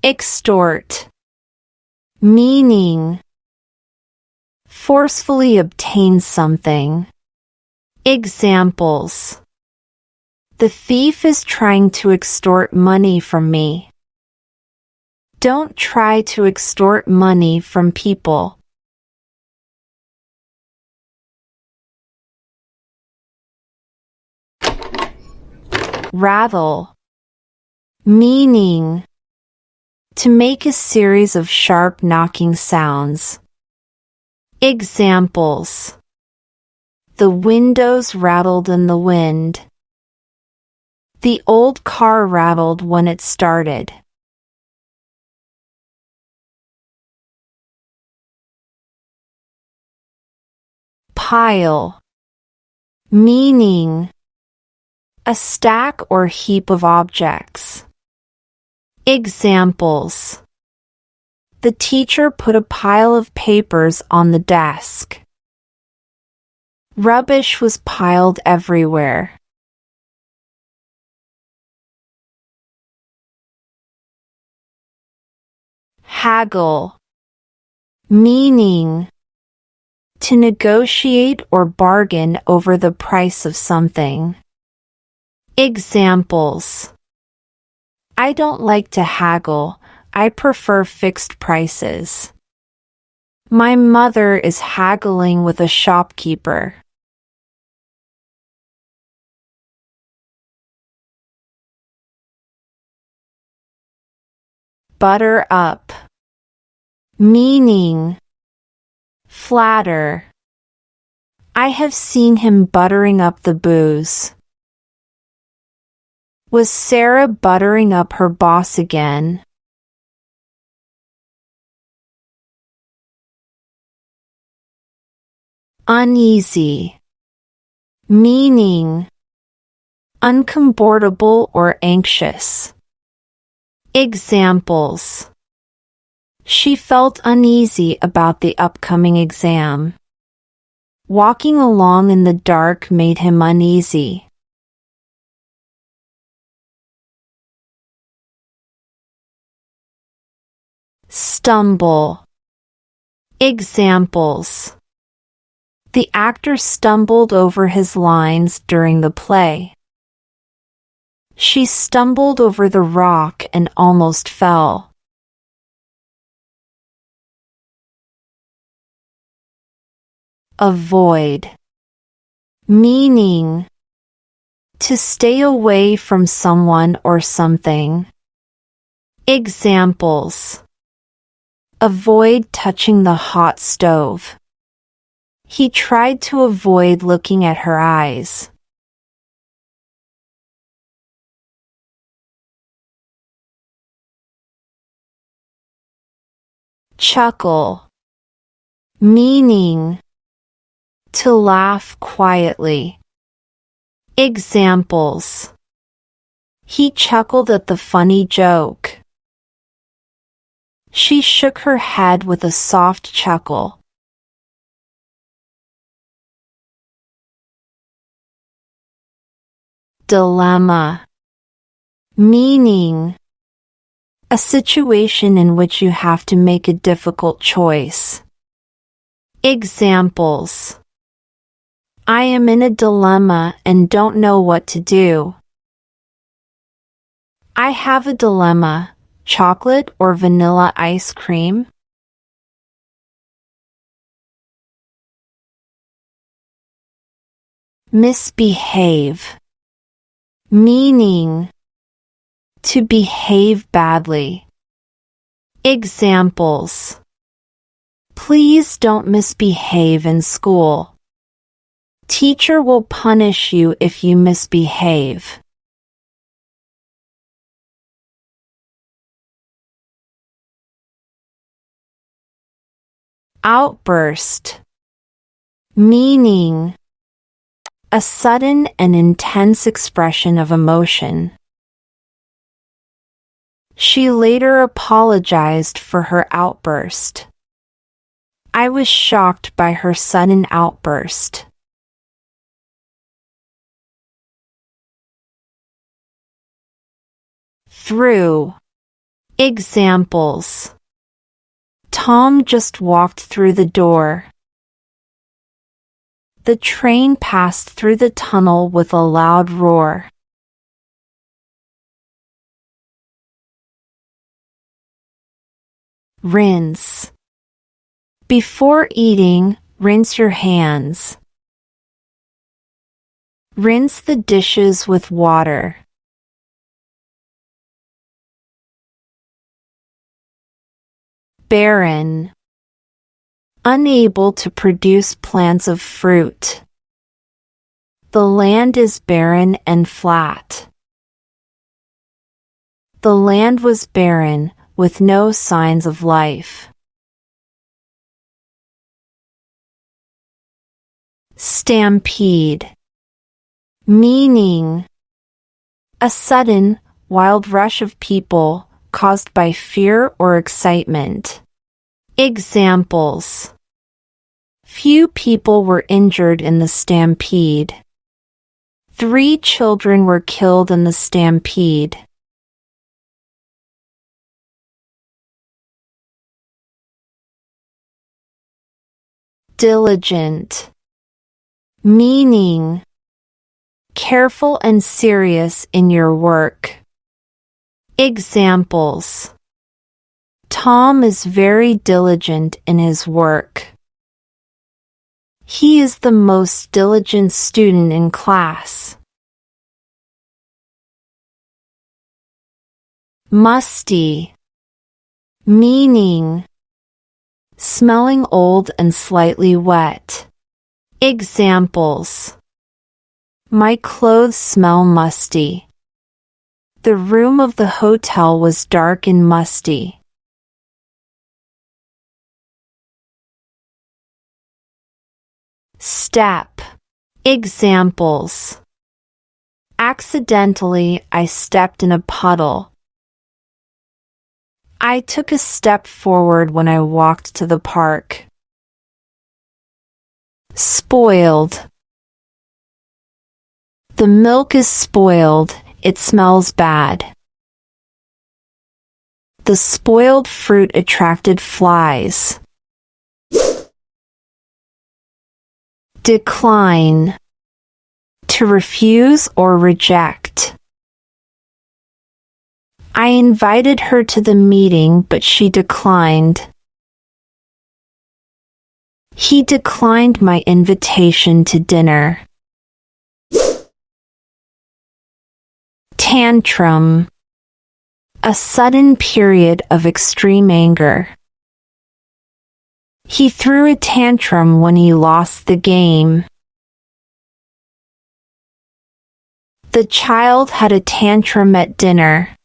Extort. Meaning, forcefully obtain something. Examples: the thief is trying to extort money from me. Don't try to extort money from people. Rattle. Meaning, to make a series of sharp knocking sounds. Examples: the windows rattled in the wind. The old car rattled when it started. Pile. Meaning, a stack or heap of objects. Examples: the teacher put a pile of papers on the desk. Rubbish was piled everywhere. Haggle. Meaning, to negotiate or bargain over the price of something. Examples: I don't like to haggle, I prefer fixed prices. My mother is haggling with a shopkeeper. Butter up. Meaning, flatter. I have seen him buttering up the booze. Was Sarah buttering up her boss again? Uneasy. Meaning, uncomfortable or anxious. Examples: she felt uneasy about the upcoming exam. Walking along in the dark made him uneasy. Stumble. Examples: the actor stumbled over his lines during the play. She stumbled over the rock and almost fell. Avoid. Meaning, to stay away from someone or something. Examples: avoid touching the hot stove. He tried to avoid looking at her eyes. Chuckle. Meaning, to laugh quietly. Examples: he chuckled at the funny joke. She shook her head with a soft chuckle. Dilemma. Meaning, a situation in which you have to make a difficult choice. Examples: I am in a dilemma and don't know what to do. I have a dilemma: chocolate or vanilla ice cream? Misbehave. Meaning, to behave badly. Examples: please don't misbehave in school. Teacher will punish you if you misbehave. Outburst. Meaning, a sudden and intense expression of emotion. She later apologized for her outburst. I was shocked by her sudden outburst. Through. Examples: Tom just walked through the door. The train passed through the tunnel with a loud roar. Rinse. Before eating, rinse your hands. Rinse the dishes with water. Barren. Unable to produce plants of fruit. The land is barren and flat. The land was barren, with no signs of life. Stampede. Meaning: a sudden, wild rush of people, caused by fear or excitement. Examples: few people were injured in the stampede. 3 children were killed in the stampede. Diligent. Meaning: careful and serious in your work. Examples: Tom is very diligent in his work. He is the most diligent student in class. Musty. Meaning: smelling old and slightly wet. Examples: my clothes smell musty. The room of the hotel was dark and musty. Step. Examples: accidentally, I stepped in a puddle. I took a step forward when I walked to the park. Spoiled. The milk is spoiled, it smells bad. The spoiled fruit attracted flies. Decline. To refuse or reject. I invited her to the meeting, but she declined. He declined my invitation to dinner. Tantrum. A sudden period of extreme anger. He threw a tantrum when he lost the game. The child had a tantrum at dinner.